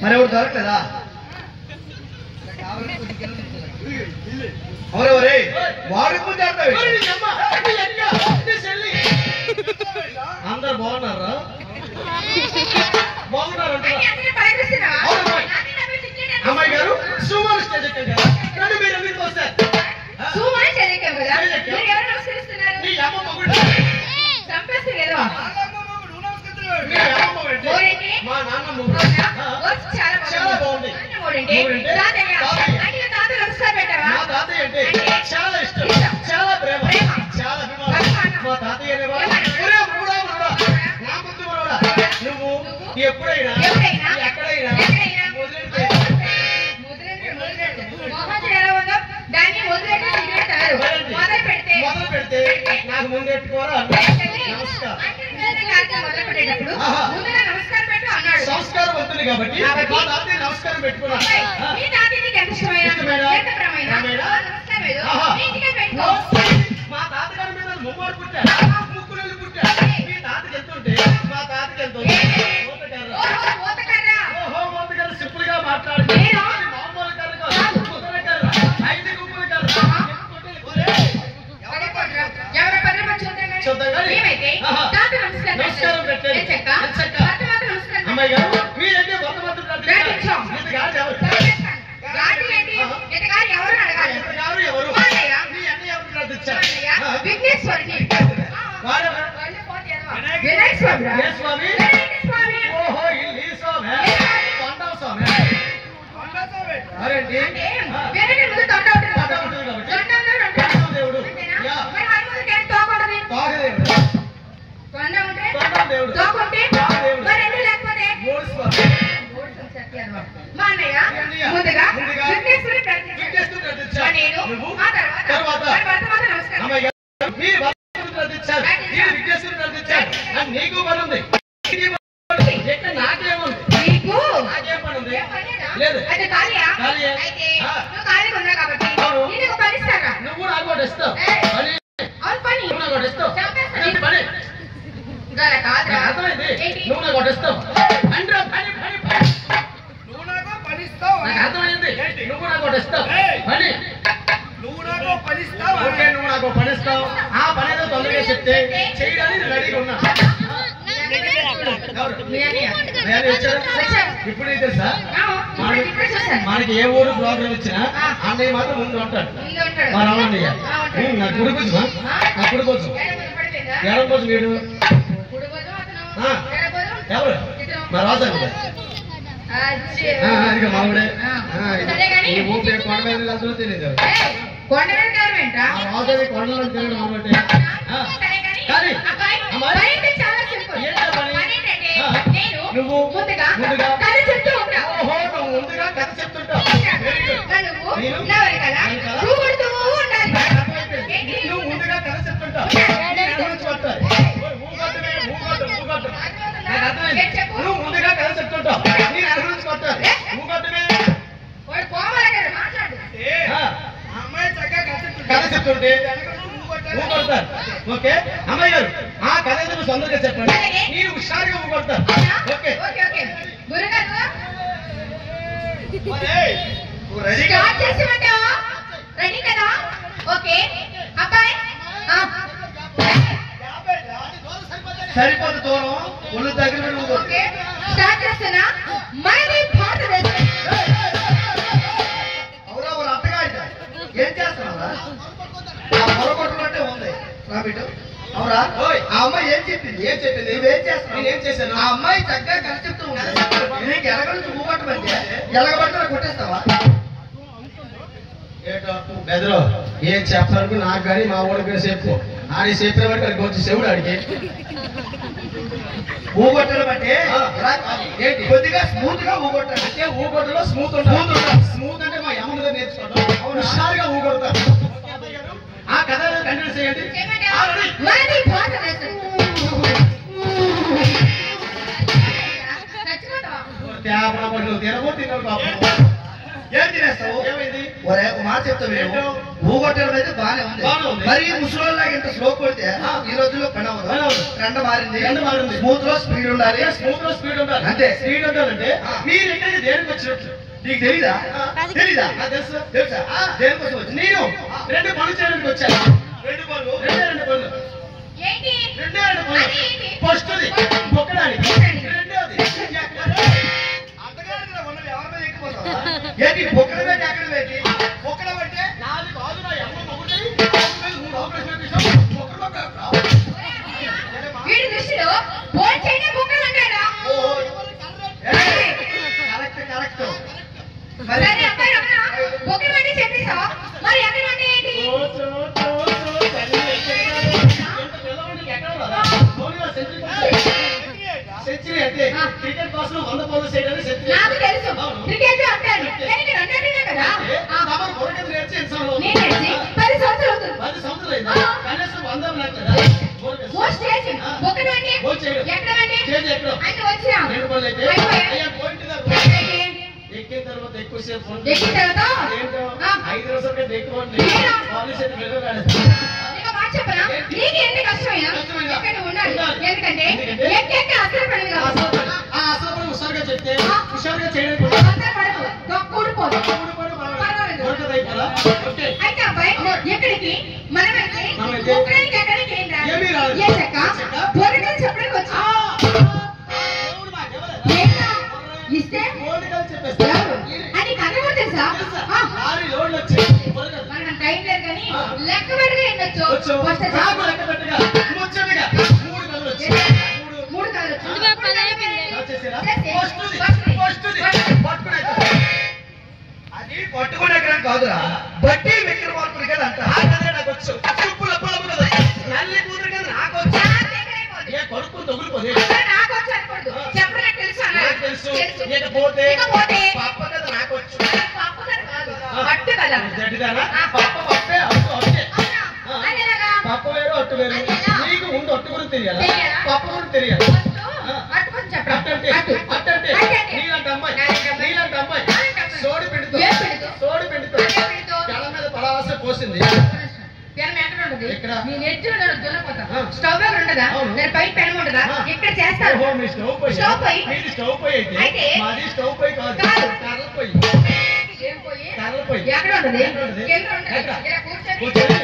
మరి ఎవరు దొరకలేదా? ఎవరెవరే వాడికి ముందు అందరు బాగున్నారా? బాగున్నారు అమ్మాయి గారు సుమారు స్టేజ్ ఎక్కారు. మీరు ఎందుకు వస్తారు? మా నాన్న చాలా బాగుంది. మా తాతయ్య అంటే చాలా ఇష్టం, చాలా ప్రేమ, చాలా అభిమానం. మా తాతయ్య నా ముందు నువ్వు ఎప్పుడైనా ఎక్కడైనా మొదలు పెడితే నాకు ముందెట్టుకోరా? సంస్కారం వస్తుంది కాబట్టి మా తాతయ్య నమస్కారం పెట్టుకున్నాను. మా తాతగారి మీద ముమ్మడి పుట్టాడు, ముక్కులు పుట్టాడు. మీ తాతకి వెళ్తుంటే మా తాతకి వెళ్తుంది ఓతగారు సింపుల్ గా మాట్లాడు. మామూలు కర్ర కాదు, కుదర కర్ర, 5 గుంపుల కర్ర. నమస్కారం పెట్టండి. అమ్మాయి గారు మీరంటే వర్తమానం ఎవరు మీ అన్న ఎవరు ప్రార్థించారు? ఓహో ఇల్లి స్వామి, కొండవ స్వామి. అరేంటి దేవుడు నీకు పని ఉంది, నాకేముంది? నాకేం పని ఉంది? లేదు నువ్వు నాకు కూడా ఇస్తావు పని, నాకు కూడా ఇస్తావు పని. అర్థమైంది? నువ్వు నాకు ఒకటి ఇస్తావు అంటే నాకు అర్థమైంది. నువ్వు నాకు ఒకటి ఇస్తావు పని, నువ్వు నాకు పని ఇస్తావు. ఆ పని ఏదో తొందరగా చెప్తే చేయడానికి రెడీగా ఉన్నా. ఇప్పుడు తెలుసా మనకి ఏ ఊరు ప్రోగ్రామ్ ఇచ్చినా అన్నయ్య మాత్రం ముందు ఉంటాడు. మా రామన్నయ్య నా కుడి కోసం, నా కుడి కోసం ఎవరి కోసం వీడు ఎవరు? మా రాజా మావిడే ఊపే కొండ మీద వెళ్తుందో తెలియదు. రాజాది కొండలో తిరగడం అన్నమాట. నువ్వు ముందుగా ఓహో నువ్వు ముందుగా కథ చెప్తుంటావు. నువ్వు ముందుగా కథ చెప్తుంటావు. నువ్వు ముందుగా కథ చెప్తుంటావు, నేను అనుభవించి కొట్టాలి. కథ చెప్తుంటే ఊకొడతారు. ఓకే అమ్మాయి గారు ఆ కథ ఎందుకు సొంతంగా చెప్పండి, నేను హుషారుగా ఊకొడతాను. ఓకే సరిపోతుంది. దూరం ఒళ్ళు దగ్గర స్టార్ట్ చేస్తున్నా. అవునా వాళ్ళ అత్తగా ఏం చేస్తున్నారా? పొరగొట్టుకుంటే ఉంది నా బిడ్డ. అవురా ఆ అమ్మాయి ఏం చెప్పింది? నువ్వేం చేస్తావు? నేనేం చేశాను? ఆ అమ్మాయి చక్కగా కలిసి చెప్తూ ఉంటాను. నీకు ఎలగ నుంచి ఊపట్టమంటే ఎలగబడితే కొట్టేస్తావా? బెదరు ఏం చెప్పడానికి నాకు కానీ మా ఊడికి చెప్పు. ఆడి చెప్పిన బట్టి అక్కడికి వచ్చి చెవుడు అడిగి ఊగొట్టడం అంటే ఏంటి? కొద్దిగా స్మూత్ గా ఊగొట్టాలి. అంటే ఊగొట్టలో స్మూత్ ఉంటుంది. స్మూత్ అంటే మా యమ్మ దగ్గర నేర్చుకోవడం. హుషారుగా ఊగొడతారు. ఆ కథ కంటిన్యూ చేయండి. ఏం తినేస్తావు? ఒరే ఒక మాట చెప్తావు. ఊగొట్టడం అయితే బాగానే ఉంది. మరి ముసలోళ్ళగా ఇంత స్లో కొడితే ఈ రోజుల్లో పని అవ్వదు. ట్రెండ్ మారింది. స్మూత్ లో స్పీడ్ ఉండాలి. అంటే స్పీడ్ ఉండాలంటే మీరు ఎక్కడికి దేనికి వచ్చినట్లు నీకు తెలీదా? తెలుసా? దేనికోసం వచ్చి నేను 2 పనులు చేయడానికి వచ్చాను. 2 పనులు. ఫస్ట్ మొక్కడానికి, రెండోది ఏంటి బొక్కల పెట్టి ఎక్కడ పెట్టి బొక్కల పెట్టి నాది కాదు. నా అమ్మ ఒకటి 3 ఆపరేషన్ చేశాం. కరెక్ట్. సెంచరీ అంటే క్రికెట్ కోసం 100 పనులు చేయడానికి సెంచరీ. నాకు తెలుసు క్రికెట్ అంటాను. నేర్చి 10 సంవత్సరాలు అవుతుంది. 10 సంవత్సరాలు అయిందా? కనీసం 100 కదా. మోస్ట్ చేసి ఒకటి ఎక్కడండి చేసి ఎక్కడ అంటే వచ్చినా 2 పనులు అయితే అయ్యా పాయింట్ గా ఎక్కిన తర్వాత ఎక్కువసేపు ఎక్కిన తర్వాత ఏంటో 5 రోజుల కంటే ఎక్కువ పాలిష్ అయితే వెళ్ళగాడు. చెప్పనా నీకు ఎంత కష్టమైనా ఎక్కడ ఉండాలి. ఎందుకంటే ఎక్కెక్క అసలు పడదు కదా. ఆ అసలు పడి హుషారుగా చెప్తే హుషారుగా చేయడానికి కూడిపోదు. అయితే అబ్బాయి ఎక్కడికి మనమైతే ఎక్కడికి ఏమి రాదు. బొరకలు చెప్పడానికి వచ్చా ఇస్తే అది కథ కూడా తెలుసా? మనం టైం లేదు కానీ లెక్క పెట్టుగా ఎన్నొచ్చు. మూడు కథలు అది పట్టుకునే కాదురా. బట్టి విక్రమార్కుడు కదా అంట. నాకు వచ్చు. నల్లి కూతురు కదా నాకు వచ్చు. కొడుకు తగులుపోతే నాకు వచ్చు అనుకోండి. చెప్పడానికి తెలుసు. ఇకపోతే పప్ప కదా నాకు వచ్చు. పప్ప కదా కాదు పట్టు కదా. పప్పే పప్పు వేరు అట్టు వేరు. నీకు ముందు అట్టు కూడా తెలియాలి, పప్పు కూడా తెలియాలి. అట్టంటే నీలాంటి అమ్మాయి సోడి పెడుతూ జనం మీద పరావాస పోసింది. స్టవ్ ఉండదా? పై పెనం ఉండదా? ఇక్కడ చేస్తారు. స్టవ్ పొయ్యి అయితే మాది స్టవ్ పొయ్యి కాదు, కర్రల పొయ్యి. ఎక్కడ ఉంటుంది? కూర్చొని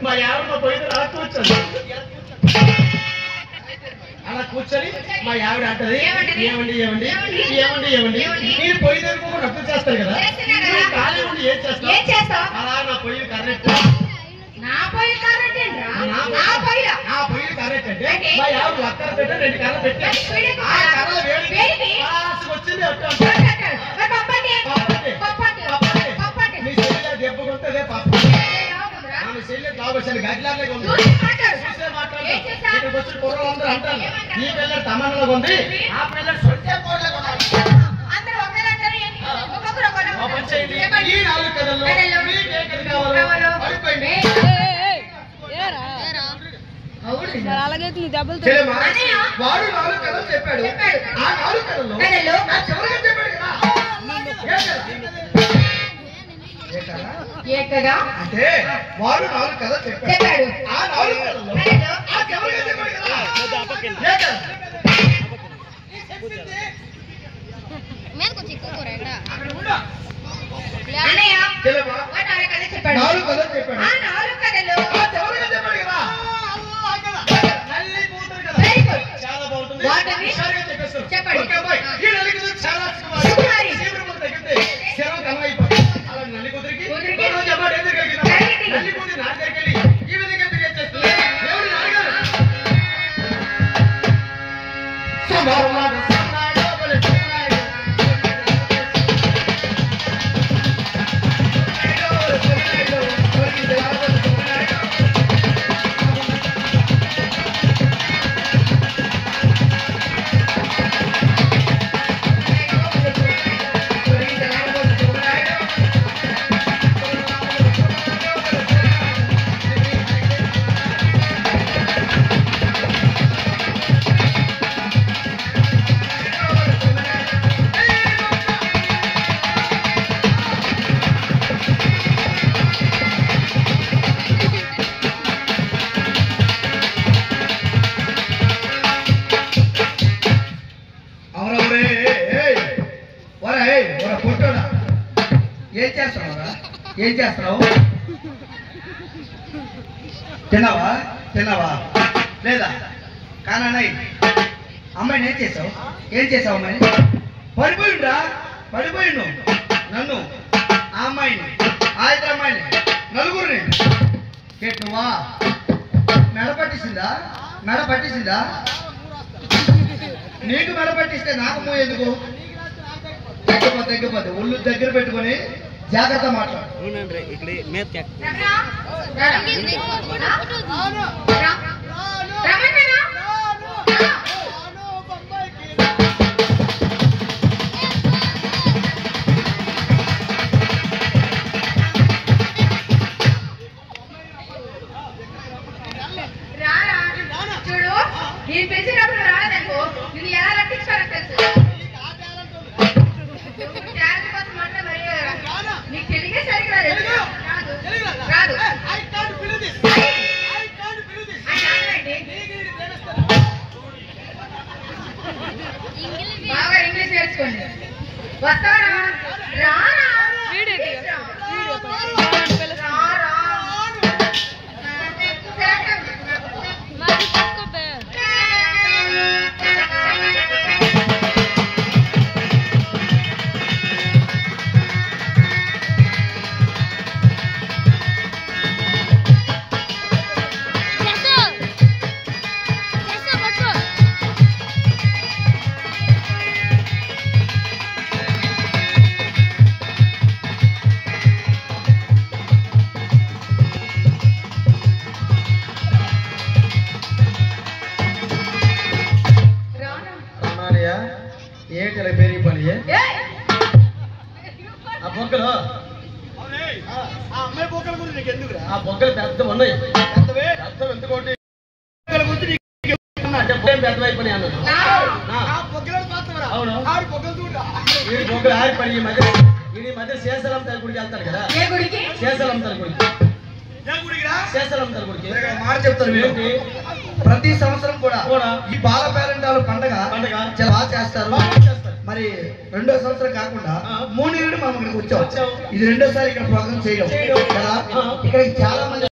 మా యావిడ పోయితే అలా కూర్చోండి. అలా కూర్చొని మా యావిడ అంటది ఏమండి ఏమండి ఏమండి ఏమండి మీరు పొయ్యి దగ్గర రద్దు చేస్తారు కదా, ఖాళీ ఉండి ఏం చేస్తావు? అలా నా పొయ్యి కరెక్ట్. నా పొయ్యి కరెక్ట్ అంటే మా యావిడ ఒక్కర పెట్టి 2 కర్రలు పెట్టి ఆ కర్రలు వేడి వచ్చింది. మీ చెల్లి దెబ్బ కొట్టదే పప్పు. ఇక్కడికి వచ్చి కుర్రలు అందరూ అంటారు ఈ పిల్లలు తమన్నలో ఉంది, ఆ పిల్లలు సొంటే ఈ 4 కథల్లో మీకు ఏ కథ కావాలో పడిపోయింది. వాడు 4 కథలు చెప్పాడు. ఆ 4 కథల్లో చివరిగా చెప్పాడు కదా అంటే వాడు 4 కథలు చెప్పాడు. ఆ 4 కథల్లో చివరిగా చెప్పాడు కదా. చెప్పాడు 4 కథలు చెప్పాడు. ఆ 4 కథలు చివరిగా చెప్పాడు కదా. చేస్తాను. చెప్పండి. ఓకే అబ్బాయి. ఈ నల్లి కుదురు చాలా సుకుమారి. శీఘ్రం తగ్గితే శరం కనవైపోతుంది. అలా నల్లి కుదిరికి కుదిరికి. ఒక రోజు అబ్బాయి ఏం జరిగింది? జరిగింది. నల్లి కుదిరి నా దగ్గరికి వెళ్ళి ఈ విధంగా ఫిర్యాదు చేస్తుంది. దేవుడి నాన్నగారు సుమారులాగా సన్నాడు బలి సున్నాడు. ఏం చేస్తున్నావు? తిన్నావా తిన్నావా లేదా? కానన్నాయి అమ్మాయిని ఏం చేసావు అమ్మాయిని? పడిపోయిండ్రా పడిపోయిండు. నన్ను ఆ అమ్మాయిని ఆ ఇద్దరు అమ్మాయిని నలుగురిని నువ్వా మెడ పట్టించిందా? నీకు మెడ పట్టిస్తే నాకు మూ ఎందుకు? తగ్గిపోతే ఒళ్ళు దగ్గర పెట్టుకొని జాగ్రత్త మాట్లాడు. చూడు, నేను పిలిచినప్పుడు రాలేదనుకో నేను ఎలా రక్షించాలో తెలుసు. నీకు తెలిగే సరిగ్గా రాదు. బాగా ఇంగ్లీష్ నేర్చుకోండి. వస్తావా? రారా ఏంటి ఇలా పెరిగి పని? ఆ బొక్కలు ఆ బొక్కలు పెద్ద ఉన్నాయి. ఎందుకోటి అంటే పెద్దవైపోయినాయి అన్నాడు. అవును ఈ బొక్కలు ఆరిపడి ఈ మధ్య శేషాలం తల్లి గుడికి వెళ్తాడు కదా. శేషాలం తల్లి గుడికి మాట చెప్తారు. ఏంటి? ప్రతి సంవత్సరం కూడా ఈ బాల పేరెంటాలు పండగ చాలా బాగా చేస్తారు. మరి రెండో సంవత్సరం కాకుండా 3 ఏళ్ళు మనం ఇక్కడికి వచ్చాం. ఇది రెండోసారి ఇక్కడ ప్రోగ్రామ్ చేయడం కదా. ఇక్కడ చాలా మంది